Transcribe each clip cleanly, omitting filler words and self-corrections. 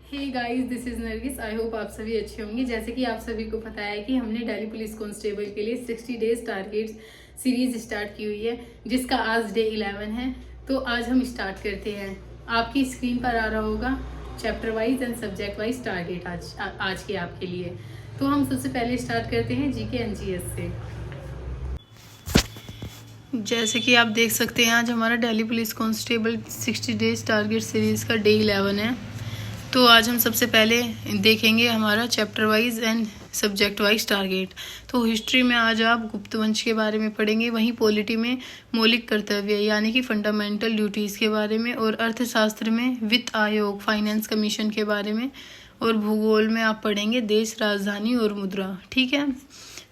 Hey guys, this is Nargis. I hope आप सभी अच्छे होंगे। जैसे कि आप सभी को पता है कि हमने दिल्ली पुलिस कांस्टेबल के लिए 60 डेज टारगेट्स सीरीज स्टार्ट की हुई है, जिसका आज डे 11 है। तो आज हम स्टार्ट करते हैं। आपकी स्क्रीन पर आ रहा होगा chapter wise and subject wise target आज के आपके लिए। तो हम सबसे पहले स्टार्ट करते हैं जीके एनजीएस से। जैसे कि आप देख सकते हैं, आज हमारा Delhi police constable 60 days target series का डे 11 है। तो आज हम सबसे पहले देखेंगे हमारा chapter wise and subject wise target. तो हिस्ट्री में आज आप गुप्त वंश के बारे में पढ़ेंगे, वहीं पॉलिटी में मौलिक कर्तव्य यानी कि फंडामेंटल ड्यूटीज़ के बारे में, और अर्थशास्त्र में वित्त आयोग फाइनेंस कमीशन के बारे में, और भूगोल में आप पढ़ेंगे देश, राजधानी और मुद्रा। ठीक है।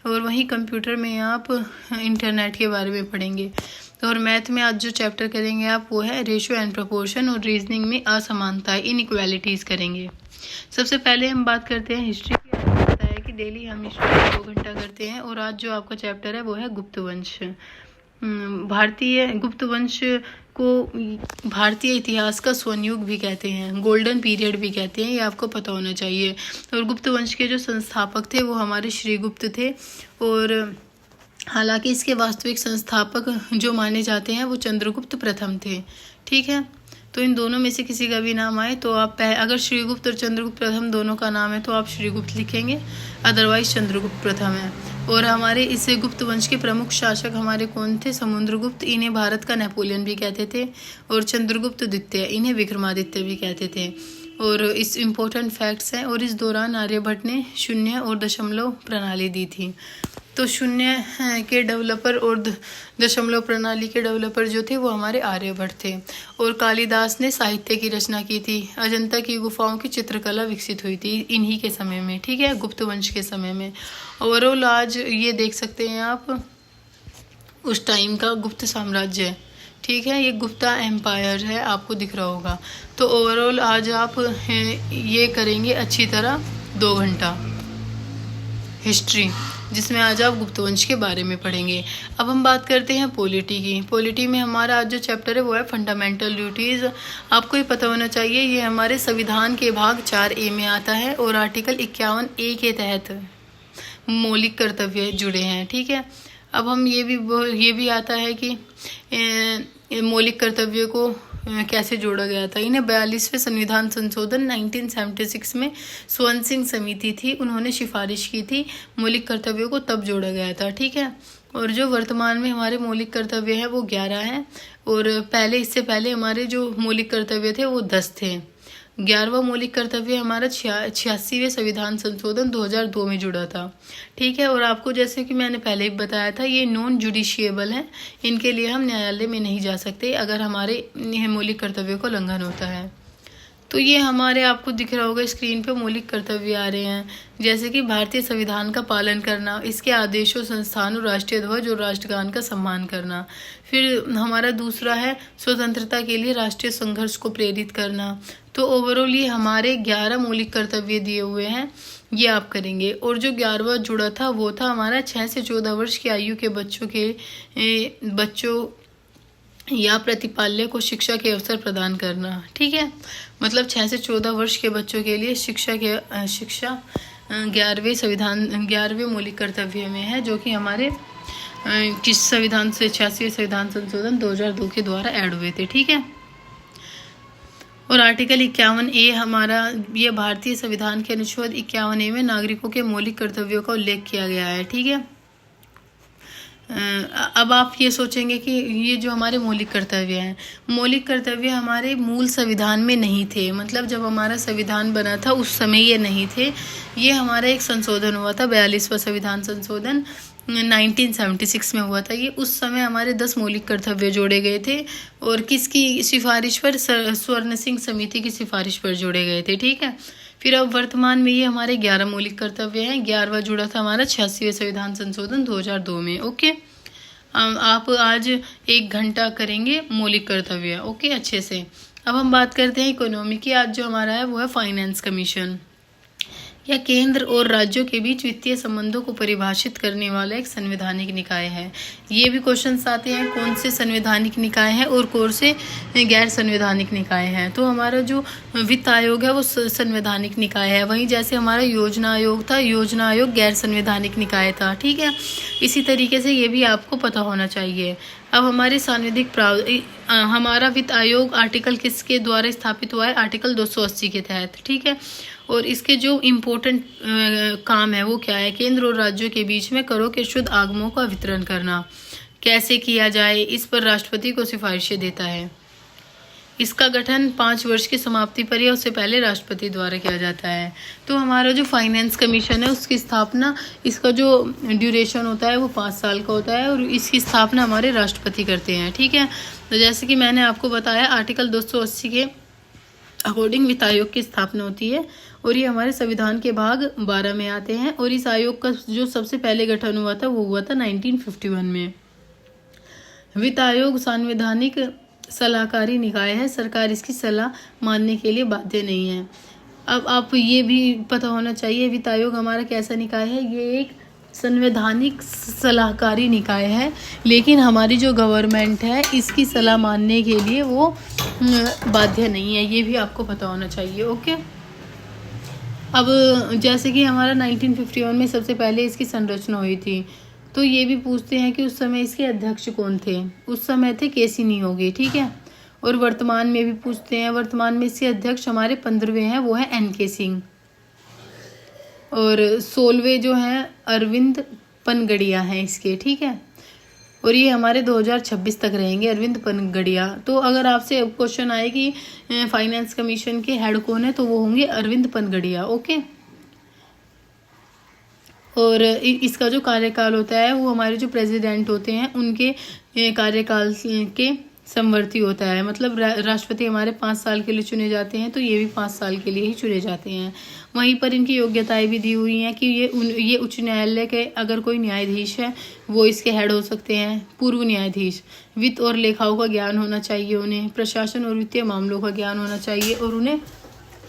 और वहीं कंप्यूटर में आप इंटरनेट के बारे में पढ़ेंगे। और मैथ में आज जो चैप्टर करेंगे आप वो है रेशियो एंड प्रोपोर्शन, और रीजनिंग में असमानताएं इनइक्वालिटीज़ करेंगे। सबसे पहले हम बात करते हैं हिस्ट्री की। आपको पता है कि डेली हम हिस्ट्री 2 घंटा करते हैं, और आज जो आपका चैप्टर है वो है गुप्त वंश। भारतीय गुप्त वंश को भारतीय इतिहास का स्वर्णयुग भी कहते हैं, गोल्डन पीरियड भी कहते हैं, ये आपको पता होना चाहिए। और गुप्त वंश के जो संस्थापक थे वो हमारे श्रीगुप्त थे, और हालांकि इसके वास्तविक संस्थापक जो माने जाते हैं वो चंद्रगुप्त प्रथम थे। ठीक है। तो इन दोनों में से किसी का भी नाम आए तो आप अगर श्रीगुप्त और चंद्रगुप्त प्रथम दोनों का नाम है तो आप श्रीगुप्त लिखेंगे, अदरवाइज चंद्रगुप्त प्रथम है। और हमारे इस गुप्त वंश के प्रमुख शासक हमारे कौन थे? समुद्रगुप्त, इन्हें भारत का नेपोलियन भी कहते थे, और चंद्रगुप्त द्वितीय, इन्हें विक्रमादित्य भी कहते थे। और इस इम्पोर्टेंट फैक्ट्स हैं। और इस दौरान आर्यभट्ट ने शून्य और दशमलव प्रणाली दी थी। तो शून्य के डेवलपर और दशमलव प्रणाली के डेवलपर जो थे वो हमारे आर्यभट्ट थे। और कालिदास ने साहित्य की रचना की थी। अजंता की गुफाओं की चित्रकला विकसित हुई थी इन्हीं के समय में। ठीक है, गुप्त वंश के समय में। ओवरऑल आज ये देख सकते हैं आप उस टाइम का गुप्त साम्राज्य। ठीक है, ये गुप्ता एम्पायर है, आपको दिख रहा होगा। तो ओवरऑल आज आप ये करेंगे अच्छी तरह 2 घंटा हिस्ट्री, जिसमें आज आप गुप्त वंश के बारे में पढ़ेंगे। अब हम बात करते हैं पॉलिटी की। पॉलिटी में हमारा आज जो चैप्टर है वो है फंडामेंटल ड्यूटीज़। आपको ये पता होना चाहिए, ये हमारे संविधान के भाग 4A में आता है, और आर्टिकल 51A के तहत मौलिक कर्तव्य जुड़े हैं। ठीक है। अब हम ये भी आता है कि मौलिक कर्तव्य को कैसे जोड़ा गया था। इन्हें 42वें संविधान संशोधन 1976 में स्वर्ण सिंह समिति थी, उन्होंने सिफारिश की थी, मौलिक कर्तव्यों को तब जोड़ा गया था। ठीक है। और जो वर्तमान में हमारे मौलिक कर्तव्य हैं वो 11 हैं, और इससे पहले हमारे जो मौलिक कर्तव्य थे वो 10 थे। 11वां मौलिक कर्तव्य हमारा 86वें संविधान संशोधन 2002 में जुड़ा था। ठीक है। और आपको जैसे कि मैंने पहले ही बताया था, ये नॉन जुडिशिएबल है, इनके लिए हम न्यायालय में नहीं जा सकते अगर हमारे मौलिक कर्तव्यों का उल्लंघन होता है। तो ये हमारे आपको दिख रहा होगा स्क्रीन पे मौलिक कर्तव्य आ रहे हैं, जैसे कि भारतीय संविधान का पालन करना, इसके आदेशों, संस्थानों, राष्ट्रीय ध्वज और राष्ट्रगान का सम्मान करना। फिर हमारा दूसरा है स्वतंत्रता के लिए राष्ट्रीय संघर्ष को प्रेरित करना। तो ओवरऑल ये हमारे 11 मौलिक कर्तव्य दिए हुए हैं, ये आप करेंगे। और जो 11वां जुड़ा था वो था हमारा 6 से 14 वर्ष की आयु के बच्चों या प्रतिपाल्य को शिक्षा के अवसर प्रदान करना। ठीक है। मतलब 6 से 14 वर्ष के बच्चों के लिए शिक्षा 11वें मौलिक कर्तव्य में है, जो कि हमारे किस संविधान से 86वें संविधान संशोधन 2002 के द्वारा ऐड हुए थे। ठीक है। और आर्टिकल 51A हमारा ये भारतीय संविधान के अनुच्छेद 51A में नागरिकों के मौलिक कर्तव्यों का उल्लेख किया गया है। ठीक है। अब आप ये सोचेंगे कि ये जो हमारे मौलिक कर्तव्य हैं, मौलिक कर्तव्य हमारे मूल संविधान में नहीं थे, मतलब जब हमारा संविधान बना था उस समय ये नहीं थे। ये हमारा एक संशोधन हुआ था, 42वां संविधान संशोधन 1976 में हुआ था। ये उस समय हमारे 10 मौलिक कर्तव्य जोड़े गए थे, और किसकी सिफारिश पर? स्वर्ण सिंह समिति की सिफारिश पर जोड़े गए थे। ठीक है। फिर अब वर्तमान में ये हमारे 11 मौलिक कर्तव्य हैं। 11वां जुड़ा था हमारा 86वें संविधान संशोधन 2002 में। ओके। आप आज 1 घंटा करेंगे मौलिक कर्तव्य। ओके, अच्छे से। अब हम बात करते हैं इकोनॉमी की। आज जो हमारा है वो है फाइनेंस कमीशन। यह केंद्र और राज्यों के बीच वित्तीय संबंधों को परिभाषित करने वाला एक संवैधानिक निकाय है। ये भी क्वेश्चंस आते हैं कौन से संवैधानिक निकाय हैं और कौन से गैर संवैधानिक निकाय हैं। तो हमारा जो वित्त आयोग है वो संवैधानिक निकाय है। वहीं जैसे हमारा योजना आयोग था, योजना आयोग गैर संवैधानिक निकाय था। ठीक है, इसी तरीके से ये भी आपको पता होना चाहिए। अब हमारे सांविधिक हमारा वित्त आयोग आर्टिकल किसके द्वारा स्थापित हुआ है? आर्टिकल 280 के तहत। ठीक है, और इसके जो इम्पोर्टेंट काम है वो क्या है? केंद्र और राज्यों के बीच में करों के शुद्ध आगमों का वितरण करना। कैसे किया जाए, इस पर राष्ट्रपति को सिफारिशें देता है। इसका गठन 5 वर्ष की समाप्ति पर या उससे पहले राष्ट्रपति द्वारा किया जाता है। तो हमारा जो फाइनेंस कमीशन है उसकी स्थापना, इसका जो ड्यूरेशन होता है वो 5 साल का होता है और इसकी स्थापना हमारे राष्ट्रपति करते हैं। ठीक है, तो जैसे कि मैंने आपको बताया आर्टिकल 280 के अकॉर्डिंग वित्त आयोग की स्थापना होती है और ये हमारे संविधान के भाग 12 में आते हैं। और इस आयोग का जो सबसे पहले गठन हुआ था वो हुआ था 1951 में। वित्त आयोग संवैधानिक सलाहकारी निकाय है। सरकार इसकी सलाह मानने के लिए बाध्य नहीं है। अब आप ये भी पता होना चाहिए वित्त आयोग हमारा कैसा निकाय है। ये एक संवैधानिक सलाहकारी निकाय है, लेकिन हमारी जो गवर्नमेंट है इसकी सलाह मानने के लिए वो बाध्य नहीं है। ये भी आपको पता होना चाहिए। ओके, अब जैसे कि हमारा 1951 में सबसे पहले इसकी संरचना हुई थी, तो ये भी पूछते हैं कि उस समय इसके अध्यक्ष कौन थे? उस समय थे केसी नियोगी। ठीक है, और वर्तमान में भी पूछते हैं। वर्तमान में इसके अध्यक्ष हमारे 15वें हैं, वो है NK सिंह। और 16वें जो हैं अरविंद पनगड़िया हैं इसके। ठीक है, और ये हमारे 2026 तक रहेंगे अरविंद पनगड़िया। तो अगर आपसे क्वेश्चन आए कि फाइनेंस कमीशन के हेड कौन है, तो वो होंगे अरविंद पनगड़िया। ओके, और इसका जो कार्यकाल होता है वो हमारे जो प्रेसिडेंट होते हैं उनके कार्यकाल के समवर्ती होता है। मतलब राष्ट्रपति हमारे 5 साल के लिए चुने जाते हैं, तो ये भी 5 साल के लिए ही चुने जाते हैं। वहीं पर इनकी योग्यताएं भी दी हुई हैं कि ये उच्च न्यायालय के अगर कोई न्यायाधीश है वो इसके हेड हो सकते हैं। पूर्व न्यायाधीश, वित्त और लेखाओं का ज्ञान होना चाहिए उन्हें, प्रशासन और वित्तीय मामलों का ज्ञान होना चाहिए और उन्हें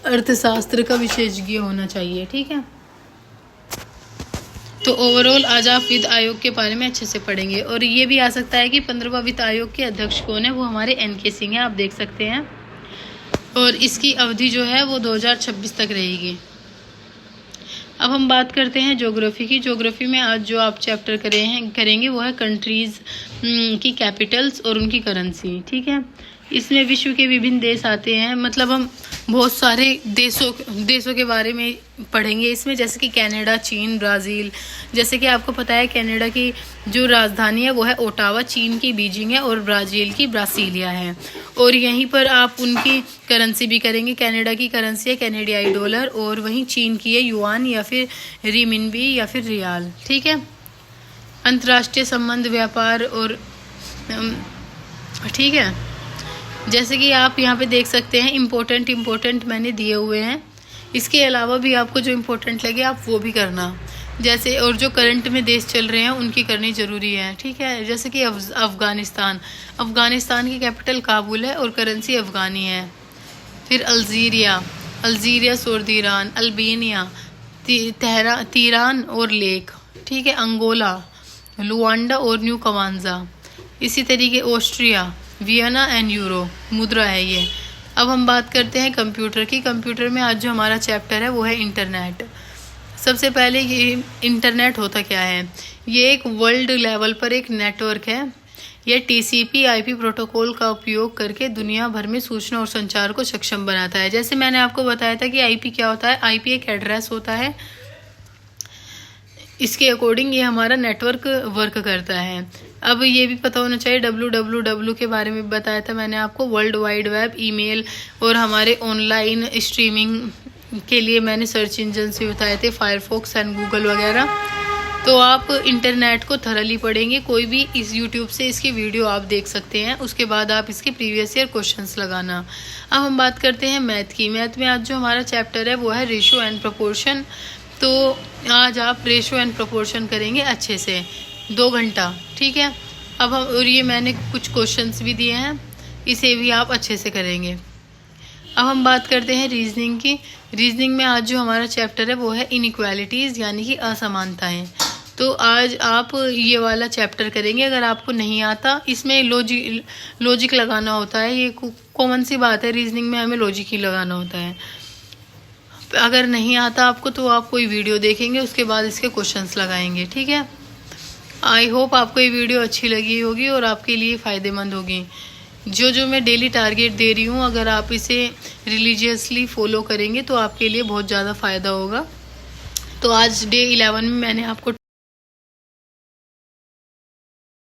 अर्थशास्त्र का विशेषज्ञ होना चाहिए। ठीक है, तो ओवरऑल आज आप वित्त आयोग के बारे में अच्छे से पढ़ेंगे। और ये भी आ सकता है कि 15वां वित्त आयोग के अध्यक्ष कौन है, वो हमारे NK सिंह है, आप देख सकते हैं। और इसकी अवधि जो है वो 2026 तक रहेगी। अब हम बात करते हैं ज्योग्राफी की। ज्योग्राफी में आज जो आप चैप्टर करेंगे वो है कंट्रीज़ की कैपिटल्स और उनकी करेंसी। ठीक है, इसमें विश्व के विभिन्न देश आते हैं। मतलब हम बहुत सारे देशों के बारे में पढ़ेंगे इसमें, जैसे कि कनाडा, चीन, ब्राज़ील। जैसे कि आपको पता है कनाडा की जो राजधानी है वो है ओटावा, चीन की बीजिंग है और ब्राज़ील की ब्रासीलिया है। और यहीं पर आप उनकी करेंसी भी करेंगे। कनाडा की करेंसी है कैनेडियाई डॉलर और वहीं चीन की है युआन या फिर रिमिनबी या फिर रियाल। ठीक है, अंतर्राष्ट्रीय संबंध, व्यापार और ठीक है, जैसे कि आप यहाँ पे देख सकते हैं इम्पोर्टेंट मैंने दिए हुए हैं। इसके अलावा भी आपको जो इम्पोर्टेंट लगे आप वो भी करना। जैसे और जो करंट में देश चल रहे हैं उनकी करनी ज़रूरी है। ठीक है, जैसे कि अफ़गानिस्तान की कैपिटल काबुल है और करेंसी अफ़गानी है। फिर अल्जीरिया सऊदी ईरान, अल्बानिया, तीरान और लेक। ठीक है, अंगोला, लुआंडा और न्यू कवांजा। इसी तरीके ऑस्ट्रिया, वियना एंड यूरो मुद्रा है ये। अब हम बात करते हैं कंप्यूटर की। कंप्यूटर में आज जो हमारा चैप्टर है वो है इंटरनेट। सबसे पहले ये इंटरनेट होता क्या है? ये एक वर्ल्ड लेवल पर एक नेटवर्क है। यह TCP/IP प्रोटोकॉल का उपयोग करके दुनिया भर में सूचना और संचार को सक्षम बनाता है। जैसे मैंने आपको बताया था कि IP क्या होता है। IP एक एड्रेस होता है, इसके अकॉर्डिंग ये हमारा नेटवर्क वर्क करता है। अब ये भी पता होना चाहिए www के बारे में बताया था मैंने आपको, वर्ल्ड वाइड वेब, ईमेल और हमारे ऑनलाइन स्ट्रीमिंग के लिए मैंने सर्च इंजन भी बताए थे, फायरफॉक्स एंड गूगल वगैरह। तो आप इंटरनेट को थरली पढ़ेंगे। कोई भी इस यूट्यूब से इसकी वीडियो आप देख सकते हैं, उसके बाद आप इसके प्रीवियस ईयर क्वेश्चंस लगाना। अब हम बात करते हैं मैथ की। मैथ में आज जो हमारा चैप्टर है वो है रेशो एंड प्रोपोर्शन। तो आज आप रेशो एंड प्रोपोर्शन करेंगे अच्छे से 2 घंटा। ठीक है, अब हम और ये मैंने कुछ क्वेश्चंस भी दिए हैं, इसे भी आप अच्छे से करेंगे। अब हम बात करते हैं रीजनिंग की। रीजनिंग में आज जो हमारा चैप्टर है वो है इनइक्वालिटीज़ यानी कि असमानताएं। तो आज आप ये वाला चैप्टर करेंगे। अगर आपको नहीं आता, इसमें लॉजिक लगाना होता है। ये कॉमन सी बात है, रीजनिंग में हमें लॉजिक ही लगाना होता है। अगर नहीं आता आपको तो आप कोई वीडियो देखेंगे, उसके बाद इसके क्वेश्चंस लगाएंगे, ठीक है। आई होप आपको ये वीडियो अच्छी लगी होगी और आपके लिए फ़ायदेमंद होगी। जो मैं डेली टारगेट दे रही हूँ, अगर आप इसे रिलीजियसली फॉलो करेंगे तो आपके लिए बहुत ज़्यादा फ़ायदा होगा। तो आज डे 11 में मैंने आपको